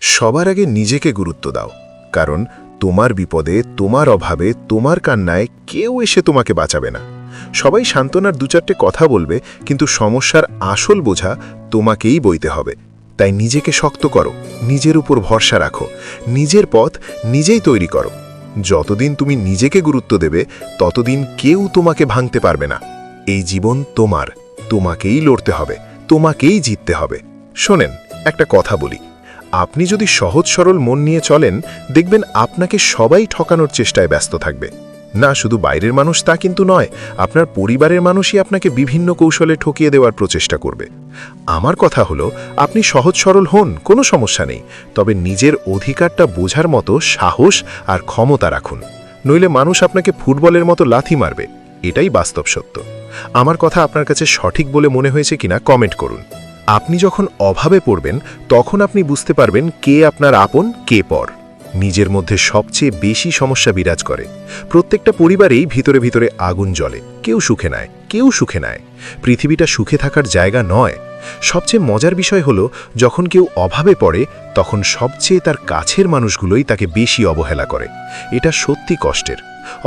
সবার আগে নিজেকে গুরুত্ব দাও, কারণ তোমার বিপদে, তোমার অভাবে, তোমার কান্নায় কেউ এসে তোমাকে বাঁচাবে না। সবাই সান্ত্বনার দু চারটে কথা বলবে, কিন্তু সমস্যার আসল বোঝা তোমাকেই বইতে হবে। তাই নিজেকে শক্ত করো, নিজের উপর ভরসা রাখো, নিজের পথ নিজেই তৈরি করো। যতদিন তুমি নিজেকে গুরুত্ব দেবে, ততদিন কেউ তোমাকে ভাঙতে পারবে না। এই জীবন তোমার, তোমাকেই লড়তে হবে, তোমাকেই জিততে হবে। শোনেন, একটা কথা বলি, আপনি যদি সহজ সরল মন নিয়ে চলেন, দেখবেন আপনাকে সবাই ঠকানোর চেষ্টায় ব্যস্ত থাকবে। না, শুধু বাইরের মানুষ তা কিন্তু নয়, আপনার পরিবারের মানুষই আপনাকে বিভিন্ন কৌশলে ঠকিয়ে দেওয়ার প্রচেষ্টা করবে। আমার কথা হলো, আপনি সহজ সরল হন, কোনো সমস্যা নেই, তবে নিজের অধিকারটা বোঝার মতো সাহস আর ক্ষমতা রাখুন। নইলে মানুষ আপনাকে ফুটবলের মতো লাথি মারবে। এটাই বাস্তব সত্য। আমার কথা আপনার কাছে সঠিক বলে মনে হয়েছে কিনা কমেন্ট করুন। আপনি যখন অভাবে পড়বেন, তখন আপনি বুঝতে পারবেন কে আপনার আপন, কে পর। নিজের মধ্যে সবচেয়ে বেশি সমস্যা বিরাজ করে। প্রত্যেকটা পরিবারেই ভিতরে ভিতরে আগুন জ্বলে, কেউ সুখে নেয়, কেউ সুখে নেয়। পৃথিবীটা সুখে থাকার জায়গা নয়। সবচেয়ে মজার বিষয় হলো, যখন কেউ অভাবে পড়ে, তখন সবচেয়ে তার কাছের মানুষগুলোই তাকে বেশি অবহেলা করে। এটা সত্যি কষ্টের।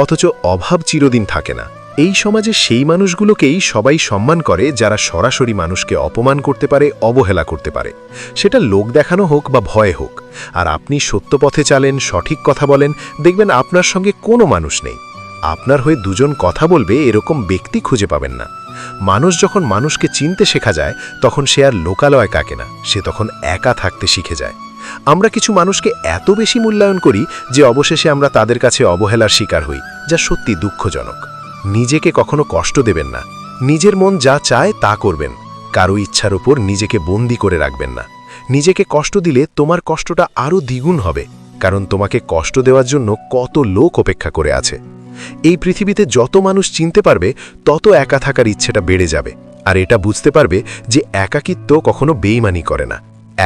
অথচ অভাব চিরদিন থাকে না। এই সমাজে সেই মানুষগুলোকেই সবাই সম্মান করে যারা সরাসরি মানুষকে অপমান করতে পারে, অবহেলা করতে পারে। সেটা লোক দেখানো হোক বা ভয় হোক। আর আপনি সত্য পথে চালেন, সঠিক কথা বলেন, দেখবেন আপনার সঙ্গে কোনো মানুষ নেই। আপনার হয়ে দুজন কথা বলবে এরকম ব্যক্তি খুঁজে পাবেন না। মানুষ যখন মানুষকে চিনতে শেখা যায়, তখন সে আর লোকালয় কাকে না, সে তখন একা থাকতে শিখে যায়। আমরা কিছু মানুষকে এত বেশি মূল্যায়ন করি যে অবশেষে আমরা তাদের কাছে অবহেলার শিকার হই, যা সত্যি দুঃখজনক। নিজেকে কখনো কষ্ট দেবেন না। নিজের মন যা চায় তা করবেন। কারো ইচ্ছার উপর নিজেকে বন্দি করে রাখবেন না। নিজেকে কষ্ট দিলে তোমার কষ্টটা আরও দ্বিগুণ হবে, কারণ তোমাকে কষ্ট দেওয়ার জন্য কত লোক অপেক্ষা করে আছে। এই পৃথিবীতে যত মানুষ চিনতে পারবে, তত একা থাকার ইচ্ছেটা বেড়ে যাবে। আর এটা বুঝতে পারবে যে একাকিত্ব কখনো বেইমানি করে না।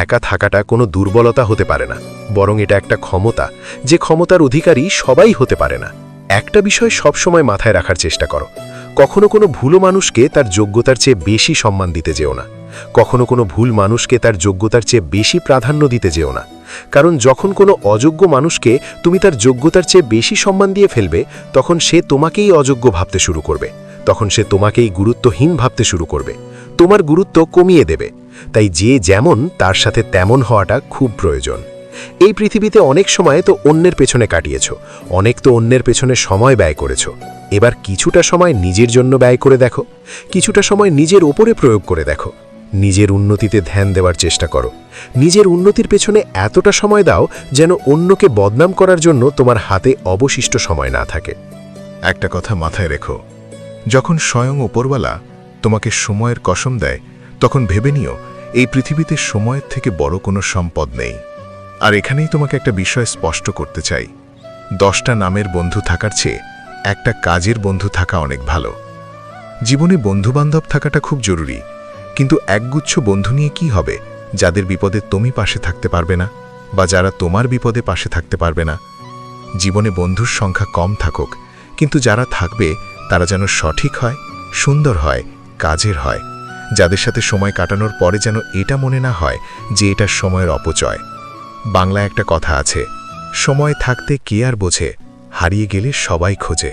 একা থাকাটা কোনো দুর্বলতা হতে পারে না, বরং এটা একটা ক্ষমতা, যে ক্ষমতার অধিকারী সবাই হতে পারে না। একটা বিষয় সবসময় মাথায় রাখার চেষ্টা করো, কখনো কোনো ভুল মানুষকে তার যোগ্যতার চেয়ে বেশি সম্মান দিতে যেও না। কখনো কোনো ভুল মানুষকে তার যোগ্যতার চেয়ে বেশি প্রাধান্য দিতে যেও না। কারণ যখন কোনো অযোগ্য মানুষকে তুমি তার যোগ্যতার চেয়ে বেশি সম্মান দিয়ে ফেলবে, তখন সে তোমাকেই অযোগ্য ভাবতে শুরু করবে। তখন সে তোমাকেই গুরুত্বহীন ভাবতে শুরু করবে, তোমার গুরুত্ব কমিয়ে দেবে। তাই যে যেমন, তার সাথে তেমন হওয়াটা খুব প্রয়োজন। এই পৃথিবীতে অনেক সময় তো অন্যের পেছনে কাটিয়েছ, অনেক তো অন্যের পেছনে সময় ব্যয় করেছ। এবার কিছুটা সময় নিজের জন্য ব্যয় করে দেখো, কিছুটা সময় নিজের ওপরে প্রয়োগ করে দেখো। নিজের উন্নতিতে ধ্যান দেওয়ার চেষ্টা করো। নিজের উন্নতির পেছনে এতটা সময় দাও যেন অন্যকে বদনাম করার জন্য তোমার হাতে অবশিষ্ট সময় না থাকে। একটা কথা মাথায় রেখো, যখন স্বয়ং ওপরওয়ালা তোমাকে সময়ের কসম দেয়, তখন ভেবে নিও এই পৃথিবীতে সময়ের থেকে বড় কোনো সম্পদ নেই। আর এখানেই তোমাকে একটা বিষয় স্পষ্ট করতে চাই, 10টা নামের বন্ধু থাকার চেয়ে একটা কাজের বন্ধু থাকা অনেক ভালো। জীবনে বন্ধুবান্ধব থাকাটা খুব জরুরি, কিন্তু একগুচ্ছ বন্ধু নিয়ে কি হবে যাদের বিপদে তুমি পাশে থাকতে পারবে না, বা যারা তোমার বিপদে পাশে থাকতে পারবে না। জীবনে বন্ধুর সংখ্যা কম থাকুক, কিন্তু যারা থাকবে তারা যেন সঠিক হয়, সুন্দর হয়, কাজের হয়। যাদের সাথে সময় কাটানোর পরে যেন এটা মনে না হয় যে এটা সময়ের অপচয়। বাংলায় একটা কথা আছে, সময় থাকতে কে আর বোঝে, হারিয়ে গেলে সবাই খোঁজে।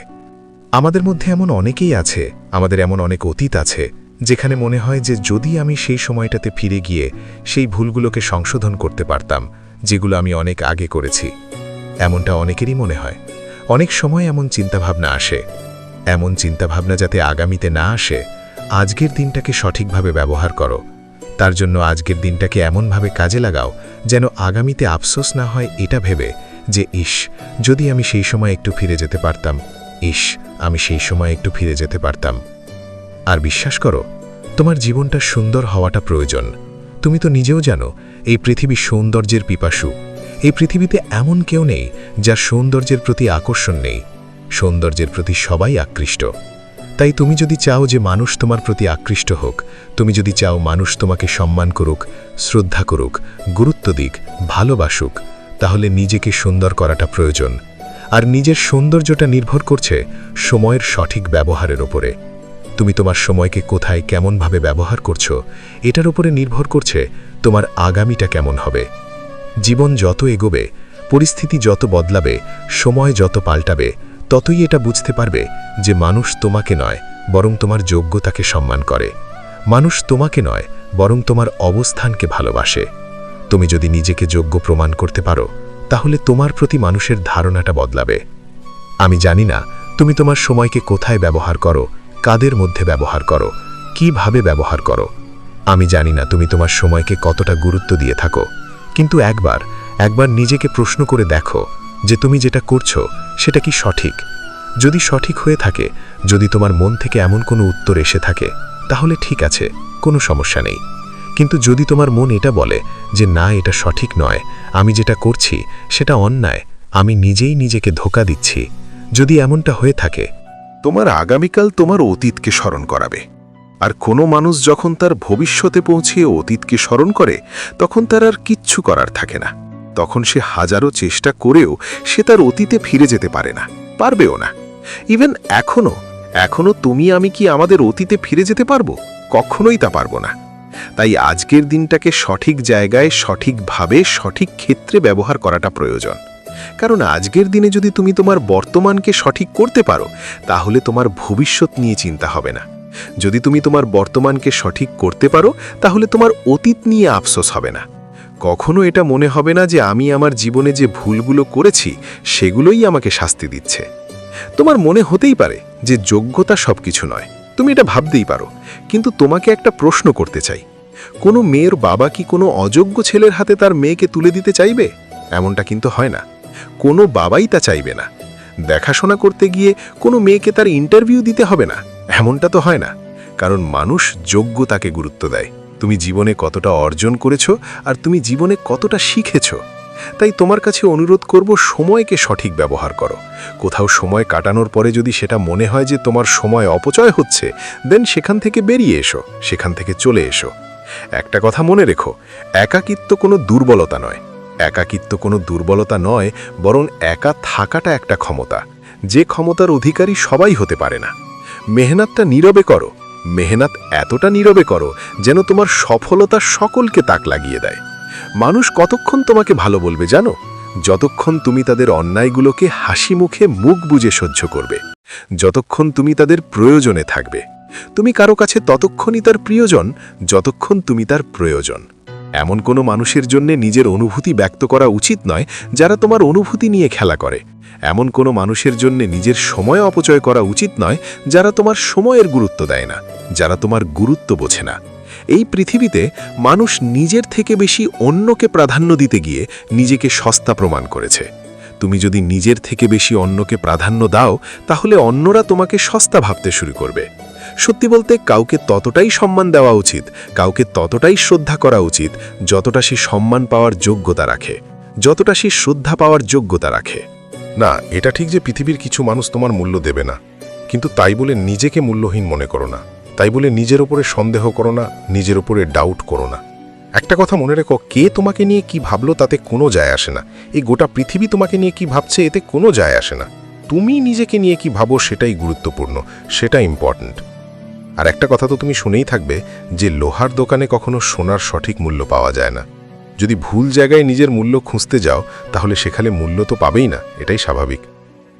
আমাদের মধ্যে এমন অনেকেই আছে, আমাদের এমন অনেক অতীত আছে, যেখানে মনে হয় যে যদি আমি সেই সময়টাতে ফিরে গিয়ে সেই ভুলগুলোকে সংশোধন করতে পারতাম, যেগুলো আমি অনেক আগে করেছি। এমনটা অনেকেরই মনে হয়। অনেক সময় এমন চিন্তাভাবনা আসে। এমন চিন্তাভাবনা যাতে আগামীতে না আসে, আজকের দিনটাকে সঠিকভাবে ব্যবহার করো। তার জন্য আজকের দিনটাকে এমনভাবে কাজে লাগাও যেন আগামীতে আফসোস না হয় এটা ভেবে যে ইস, যদি আমি সেই সময় একটু ফিরে যেতে পারতাম, ইস, আমি সেই সময় একটু ফিরে যেতে পারতাম। আর বিশ্বাস করো, তোমার জীবনটা সুন্দর হওয়াটা প্রয়োজন। তুমি তো নিজেও জানো এই পৃথিবী সৌন্দর্যের পিপাসু। এই পৃথিবীতে এমন কেউ নেই যার সৌন্দর্যের প্রতি আকর্ষণ নেই। সৌন্দর্যের প্রতি সবাই আকৃষ্ট। তাই তুমি যদি চাও যে মানুষ তোমার প্রতি আকৃষ্ট হোক, তুমি যদি চাও মানুষ তোমাকে সম্মান করুক, শ্রদ্ধা করুক, গুরুত্ব দিক, ভালোবাসুক, তাহলে নিজেকে সুন্দর করাটা প্রয়োজন। আর নিজের সৌন্দর্যটা নির্ভর করছে সময়ের সঠিক ব্যবহারের ওপরে। তুমি তোমার সময়কে কোথায় কেমনভাবে ব্যবহার করছো, এটার উপরে নির্ভর করছে তোমার আগামীটা কেমন হবে। জীবন যত এগোবে, পরিস্থিতি যত বদলাবে, সময় যত পাল্টাবে, ততই এটা বুঝতে পারবে যে মানুষ তোমাকে নয় বরং তোমার যোগ্যতাকে সম্মান করে। মানুষ তোমাকে নয় বরং তোমার অবস্থানকে ভালোবাসে। তুমি যদি নিজেকে যোগ্য প্রমাণ করতে পারো, তাহলে তোমার প্রতি মানুষের ধারণাটা বদলাবে। আমি জানি না তুমি তোমার সময়কে কোথায় ব্যবহার করো, কাদের মধ্যে ব্যবহার করো, কিভাবে ব্যবহার করো। আমি জানি না তুমি তোমার সময়কে কতটা গুরুত্ব দিয়ে থাকো, কিন্তু একবার নিজেকে প্রশ্ন করে দেখো যে তুমি যেটা করছো সেটা কি সঠিক। যদি সঠিক হয়ে থাকে, যদি তোমার মন থেকে এমন কোনো উত্তর এসে থাকে, তাহলে ঠিক আছে, কোনো সমস্যা নেই। কিন্তু যদি তোমার মন এটা বলে যে না, এটা সঠিক নয়, আমি যেটা করছি সেটা অন্যায়, আমি নিজেই নিজেকে ধোঁকা দিচ্ছি, যদি এমনটা হয়ে থাকে, তোমার আগামীকাল তোমার অতীতকে স্মরণ করাবে। আর কোনো মানুষ যখন তার ভবিষ্যতে পৌঁছিয়ে অতীতকে স্মরণ করে, তখন তার আর কিচ্ছু করার থাকে না। তখন সে হাজারো চেষ্টা করেও সে তার অতীতে ফিরে যেতে পারে না, পারবেও না। ইভেন এখনো তুমি আমি কি আমাদের অতীতে ফিরে যেতে পারবো? কখনোই তা পারবো না। তাই আজকের দিনটাকে সঠিক জায়গায়, সঠিকভাবে, সঠিক ক্ষেত্রে ব্যবহার করাটা প্রয়োজন। কারণ আজকের দিনে যদি তুমি তোমার বর্তমানকে সঠিক করতে পারো, তাহলে তোমার ভবিষ্যৎ নিয়ে চিন্তা হবে না। যদি তুমি তোমার বর্তমানকে সঠিক করতে পারো, তাহলে তোমার অতীত নিয়ে আফসোস হবে না। কখনো এটা মনে হবে না যে আমি আমার জীবনে যে ভুলগুলো করেছি সেগুলোই আমাকে শাস্তি দিচ্ছে। তোমার মনে হতেই পারে যে যোগ্যতা সবকিছু নয়, তুমি এটা ভাবতেই পারো। কিন্তু তোমাকে একটা প্রশ্ন করতে চাই, কোনো মেয়ের বাবা কি কোনো অযোগ্য ছেলের হাতে তার মেয়েকে তুলে দিতে চাইবে? এমনটা কিন্তু হয় না। কোনো বাবাই তা চাইবে না। দেখাশোনা করতে গিয়ে কোনো মেয়েকে তার ইন্টারভিউ দিতে হবে না, এমনটা তো হয় না। কারণ মানুষ যোগ্যতাকে গুরুত্ব দেয়। তুমি জীবনে কতটা অর্জন করেছো আর তুমি জীবনে কতটা শিখেছো। তাই তোমার কাছে অনুরোধ করব, সময়কে সঠিক ব্যবহার করো। কোথাও সময় কাটানোর পরে যদি সেটা মনে হয় যে তোমার সময় অপচয় হচ্ছে, দেন সেখান থেকে বেরিয়ে এসো, সেখান থেকে চলে এসো। একটা কথা মনে রেখো, একাকিত্ব কোনো দুর্বলতা নয়। একাকিত্ব কোনো দুর্বলতা নয়, বরং একা থাকাটা একটা ক্ষমতা, যে ক্ষমতার অধিকারী সবাই হতে পারে না। মেহনতটা নীরবে করো, মেহনত এতটা নীরবে করো যেন তোমার সফলতা সকলকে তাক লাগিয়ে দেয়। মানুষ কতক্ষণ তোমাকে ভালো বলবে জানো? যতক্ষণ তুমি তাদের অন্যায়গুলোকে হাসি মুখে মুখ বুজে সহ্য করবে, যতক্ষণ তুমি তাদের প্রয়োজনে থাকবে। তুমি কারো কাছে ততক্ষণই তার প্রিয়জন যতক্ষণ তুমি তার প্রয়োজন। এমন কোনো মানুষের জন্য নিজের অনুভূতি ব্যক্ত করা উচিত নয় যারা তোমার অনুভূতি নিয়ে খেলা করে। এমন কোনো মানুষের জন্য নিজের সময় অপচয় করা উচিত নয় যারা তোমার সময়ের গুরুত্ব দেয় না, যারা তোমার গুরুত্ব বোঝে না। এই পৃথিবীতে মানুষ নিজের থেকে বেশি অন্যকে প্রাধান্য দিতে গিয়ে নিজেকে সস্তা প্রমাণ করেছে। তুমি যদি নিজের থেকে বেশি অন্যকে প্রাধান্য দাও, তাহলে অন্যরা তোমাকে সস্তা ভাবতে শুরু করবে। সত্যি বলতে, কাউকে ততটাই সম্মান দেওয়া উচিত, কাউকে ততটাই শ্রদ্ধা করা উচিত যতটা সে সম্মান পাওয়ার যোগ্যতা রাখে, যতটা সে শ্রদ্ধা পাওয়ার যোগ্যতা রাখে। না, এটা ঠিক যে পৃথিবীর কিছু মানুষ তোমার মূল্য দেবে না, কিন্তু তাই বলে নিজেকে মূল্যহীন মনে করো না। তাই বলে নিজের ওপরে সন্দেহ করো না, নিজের ওপরে ডাউট করো না। একটা কথা মনে রেখো, কে তোমাকে নিয়ে কি ভাবলো তাতে কোনো যায় আসে না। এই গোটা পৃথিবী তোমাকে নিয়ে কি ভাবছে এতে কোনো যায় আসে না। তুমি নিজেকে নিয়ে কি ভাবো সেটাই গুরুত্বপূর্ণ, সেটা ইম্পর্ট্যান্ট। আর একটা কথা তো তুমি শুনেই থাকবে যে লোহার দোকানে কখনো সোনার সঠিক মূল্য পাওয়া যায় না। যদি ভুল জায়গায় নিজের মূল্য খুঁজতে যাও, তাহলে সেখানে মূল্য তো পাবেই না, এটাই স্বাভাবিক।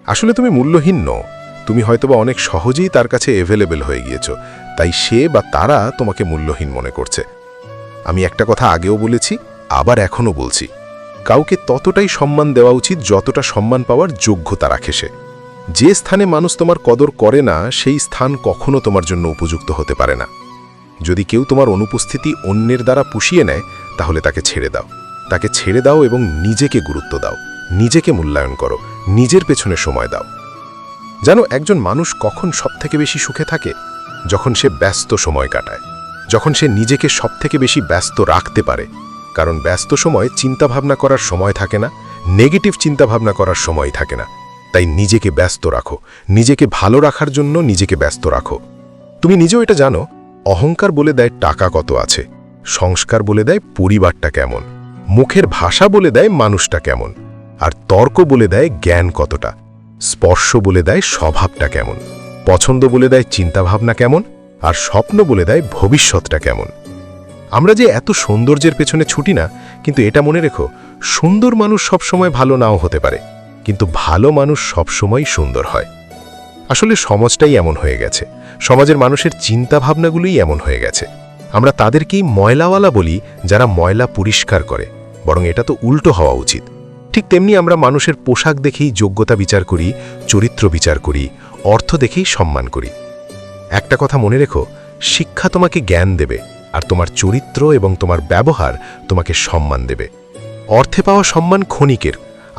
আসলে তুমি মূল্যহীন নও, তুমি হয়তোবা অনেক সহজেই তার কাছে অ্যাভেলেবেল হয়ে গিয়েছো, তাই সে বা তারা তোমাকে মূল্যহীন মনে করছে। আমি একটা কথা আগেও বলেছি, আবার এখনও বলছি, কাউকে ততটাই সম্মান দেওয়া উচিত যতটা সম্মান পাওয়ার যোগ্যতা রাখে সে। যে স্থানে মানুষ তোমার কদর করে না, সেই স্থান কখনো তোমার জন্য উপযুক্ত হতে পারে না। যদি কেউ তোমার অনুপস্থিতি অন্যের দ্বারা পুষিয়ে নেয়, তাহলে তাকে ছেড়ে দাও। তাকে ছেড়ে দাও এবং নিজেকে গুরুত্ব দাও, নিজেকে মূল্যায়ন করো, নিজের পেছনে সময় দাও। জানো, একজন মানুষ কখন সবথেকে বেশি সুখে থাকে? যখন সে ব্যস্ত সময় কাটায়, যখন সে নিজেকে সবথেকে বেশি ব্যস্ত রাখতে পারে। কারণ ব্যস্ত সময় চিন্তাভাবনা করার সময় থাকে না, নেগেটিভ চিন্তাভাবনা করার সময় থাকে না। তাই নিজেকে ব্যস্ত রাখো, নিজেকে ভালো রাখার জন্য নিজেকে ব্যস্ত রাখো। তুমি নিজেও এটা জানো, অহংকার বলে দেয় টাকা কত আছে, সংস্কার বলে দেয় পরিবারটা কেমন, মুখের ভাষা বলে দেয় মানুষটা কেমন, আর তর্ক বলে দেয় জ্ঞান কতটা, স্পর্শ বলে দেয় স্বভাবটা কেমন, পছন্দ বলে দেয় চিন্তাভাবনা কেমন, আর স্বপ্ন বলে দেয় ভবিষ্যৎটা কেমন। আমরা যে এত সৌন্দর্যের পেছনে ছুটি না, কিন্তু এটা মনে রেখো, সুন্দর মানুষ সবসময় ভালো নাও হতে পারে, কিন্তু ভালো মানুষ সবসময় সুন্দর হয়। আসলে সমাজটাই এমন হয়ে গেছে, সমাজের মানুষের চিন্তা ভাবনাগুলোই এমন হয়ে গেছে। আমরা তাদেরকেই ময়লাওয়ালা বলি, যারা ময়লা পরিষ্কার করে, বরং এটা তো উল্টো হওয়া উচিত। ঠিক তেমনি আমরা মানুষের পোশাক দেখেই যোগ্যতা বিচার করি, চরিত্র বিচার করি, অর্থ দেখেই সম্মান করি। একটা কথা মনে রেখো, শিক্ষা তোমাকে জ্ঞান দেবে, আর তোমার চরিত্র এবং তোমার ব্যবহার তোমাকে সম্মান দেবে। অর্থে পাওয়া সম্মান ক্ষণিকের,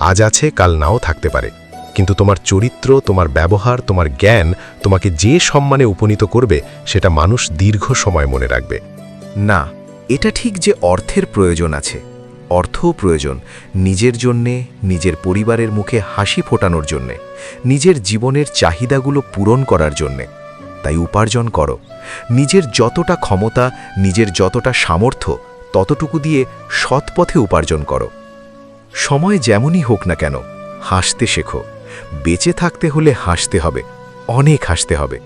আজ আছে কাল নাও থাকতে পারে, কিন্তু তোমার চরিত্র, তোমার ব্যবহার, তোমার জ্ঞান তোমাকে যে সম্মানে উপনীত করবে, সেটা মানুষ দীর্ঘ সময় মনে রাখবে। না, এটা ঠিক যে অর্থের প্রয়োজন আছে, অর্থও প্রয়োজন নিজের জন্যে, নিজের পরিবারের মুখে হাসি ফোটানোর জন্যে, নিজের জীবনের চাহিদাগুলো পূরণ করার জন্যে। তাই উপার্জন করো, নিজের যতটা ক্ষমতা, নিজের যতটা সামর্থ্য, ততটুকু দিয়ে সৎ পথে উপার্জন করো। সময় যেমনই হোক না কেন, হাসতে শেখো। বেঁচে থাকতে হলে হাসতে হবে, অনেক হাসতে হবে,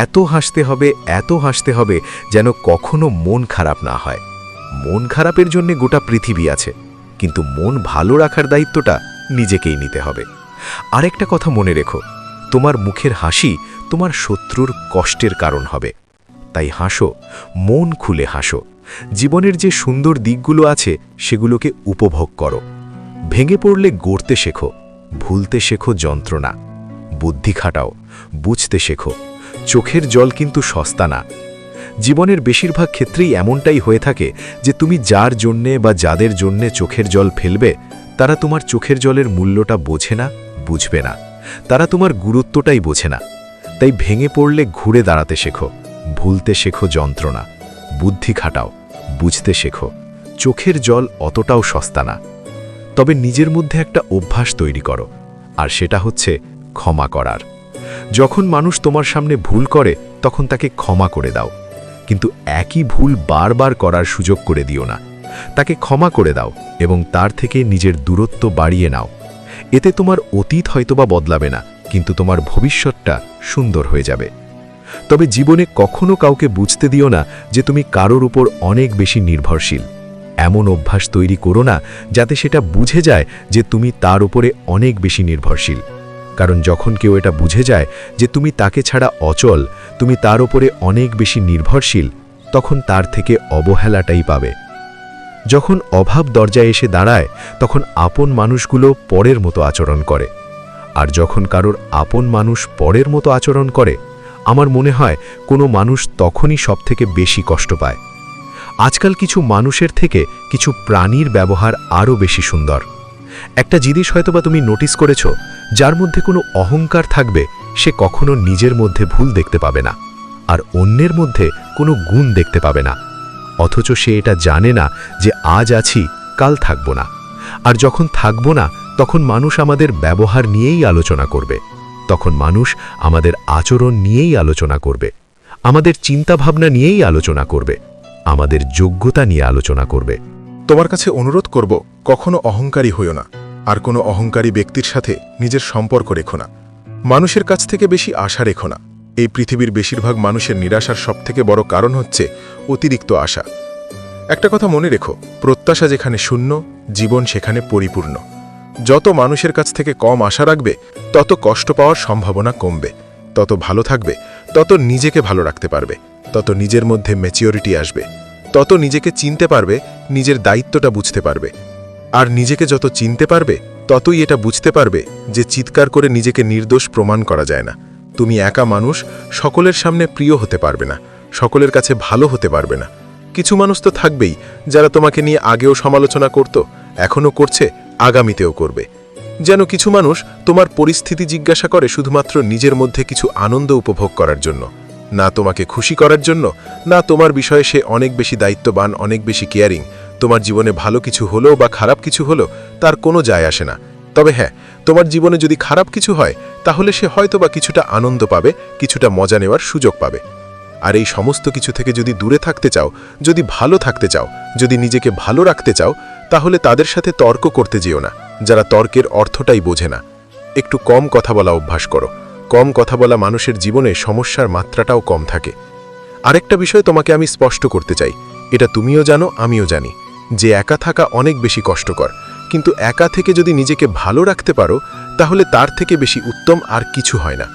এত হাসতে হবে, এত হাসতে হবে যেন কখনো মন খারাপ না হয়। মন খারাপের জন্য গোটা পৃথিবী আছে, কিন্তু মন ভালো রাখার দায়িত্বটা নিজেকেই নিতে হবে। আরেকটা কথা মনে রেখো, তোমার মুখের হাসি তোমার শত্রুর কষ্টের কারণ হবে। তাই হাসো, মন খুলে হাসো। জীবনের যে সুন্দর দিকগুলো আছে সেগুলোকে উপভোগ করো। ভেঙে পড়লে গড়তে শেখো, ভুলতে শেখো যন্ত্রণা। বুদ্ধি খাটাও, বুঝতে শেখো। চোখের জল কিন্তু সস্তা না। জীবনের বেশিরভাগ ক্ষেত্রেই এমনটাই হয়ে থাকে যে তুমি যার জন্যে বা যাদের জন্যে চোখের জল ফেলবে, তারা তোমার চোখের জলের মূল্যটা বোঝে না, বুঝবে না। তারা তোমার গুরুত্বটাই বোঝে না। তাই ভেঙে পড়লে ঘুরে দাঁড়াতে শেখো, ভুলতে শেখো যন্ত্রণা। বুদ্ধি খাটাও, বুঝতে শেখো। চোখের জল অতটাও সস্তা না। তবে নিজের মধ্যে একটা অভ্যাস তৈরি করো, আর সেটা হচ্ছে ক্ষমা করার। যখন মানুষ তোমার সামনে ভুল করে, তখন তাকে ক্ষমা করে দাও, কিন্তু একই ভুল বারবার করার সুযোগ করে দিও না। তাকে ক্ষমা করে দাও এবং তার থেকে নিজের দূরত্ব বাড়িয়ে নাও। এতে তোমার অতীত হয়তোবা বদলাবে না, কিন্তু তোমার ভবিষ্যৎটা সুন্দর হয়ে যাবে। তবে জীবনে কখনো কাউকে বুঝতে দিও না যে তুমি কারোর উপর অনেক বেশি নির্ভরশীল। এমন অভ্যাস তৈরি করো না যাতে সেটা বুঝে যায় যে তুমি তার উপরে অনেক বেশি নির্ভরশীল। কারণ যখন কেউ এটা বুঝে যায় যে তুমি তাকে ছাড়া অচল, তুমি তার উপরে অনেক বেশি নির্ভরশীল, তখন তার থেকে অবহেলাটাই পাবে। যখন অভাব দরজায় এসে দাঁড়ায়, তখন আপন মানুষগুলো পরের মতো আচরণ করে। আর যখন কারোর আপন মানুষ পরের মতো আচরণ করে, আমার মনে হয় কোনো মানুষ তখনই সবথেকে বেশি কষ্ট পায়। আজকাল কিছু মানুষের থেকে কিছু প্রাণীর ব্যবহার আরও বেশি সুন্দর। একটা জিনিস হয়তোবা তুমি নোটিস করেছ, যার মধ্যে কোনো অহংকার থাকবে, সে কখনো নিজের মধ্যে ভুল দেখতে পাবে না, আর অন্যের মধ্যে কোনো গুণ দেখতে পাবে না। অথচ সে এটা জানে না যে আজ আছি, কাল থাকব না। আর যখন থাকব না, তখন মানুষ আমাদের ব্যবহার নিয়েই আলোচনা করবে, তখন মানুষ আমাদের আচরণ নিয়েই আলোচনা করবে, আমাদের চিন্তাভাবনা নিয়েই আলোচনা করবে, আমাদের যোগ্যতা নিয়ে আলোচনা করবে। তোমার কাছে অনুরোধ করব, কখনো অহংকারী হইও না, আর কোনো অহংকারী ব্যক্তির সাথে নিজের সম্পর্ক রেখো না। মানুষের কাছ থেকে বেশি আশা রেখো না। এই পৃথিবীর বেশিরভাগ মানুষের নিরাশার সবথেকে বড় কারণ হচ্ছে অতিরিক্ত আশা। একটা কথা মনে রেখো, প্রত্যাশা যেখানে শূন্য, জীবন সেখানে পরিপূর্ণ। যত মানুষের কাছ থেকে কম আশা রাখবে, তত কষ্ট পাওয়ার সম্ভাবনা কমবে, তত ভালো থাকবে, তত নিজেকে ভালো রাখতে পারবে, তত নিজের মধ্যে ম্যাচিওরিটি আসবে, তত নিজেকে চিনতে পারবে, নিজের দায়িত্বটা বুঝতে পারবে। আর নিজেকে যত চিনতে পারবে, ততই এটা বুঝতে পারবে যে চিৎকার করে নিজেকে নির্দোষ প্রমাণ করা যায় না। তুমি একা মানুষ, সকলের সামনে প্রিয় হতে পারবে না, সকলের কাছে ভালো হতে পারবে না। কিছু মানুষ তো থাকবেই যারা তোমাকে নিয়ে আগেও সমালোচনা করত, এখনও করছে, আগামীতেও করবে। যেন কিছু মানুষ তোমার পরিস্থিতি জিজ্ঞাসা করে শুধুমাত্র নিজের মধ্যে কিছু আনন্দ উপভোগ করার জন্য, না তোমাকে খুশি করার জন্য, না তোমার বিষয়ে সে অনেক বেশি দায়িত্ববান, অনেক বেশি কেয়ারিং। তোমার জীবনে ভালো কিছু হলো বা খারাপ কিছু হলো, তার কোনো যায় আসে না। তবে হ্যাঁ, তোমার জীবনে যদি খারাপ কিছু হয়, তাহলে সে হয়তোবা কিছুটা আনন্দ পাবে, কিছুটা মজা নেওয়ার সুযোগ পাবে। আর এই সমস্ত কিছু থেকে যদি দূরে থাকতে চাও, যদি ভালো থাকতে চাও, যদি নিজেকে ভালো রাখতে চাও, তাহলে তাদের সাথে তর্ক করতে যেও না, যারা তর্কের অর্থটাই বোঝে না। একটু কম কথা বলা অভ্যাস করো। কম কথা বলা মানুষের জীবনে সমস্যার মাত্রাটাও কম থাকে। আরেকটা বিষয় তোমাকে আমি স্পষ্ট করতে চাই, এটা তুমিও জানো, আমিও জানি, যে একা থাকা অনেক বেশি কষ্টকর, কিন্তু একা থেকে যদি নিজেকে ভালো রাখতে পারো তাহলে তার থেকে বেশি উত্তম আর কিছু হয় না।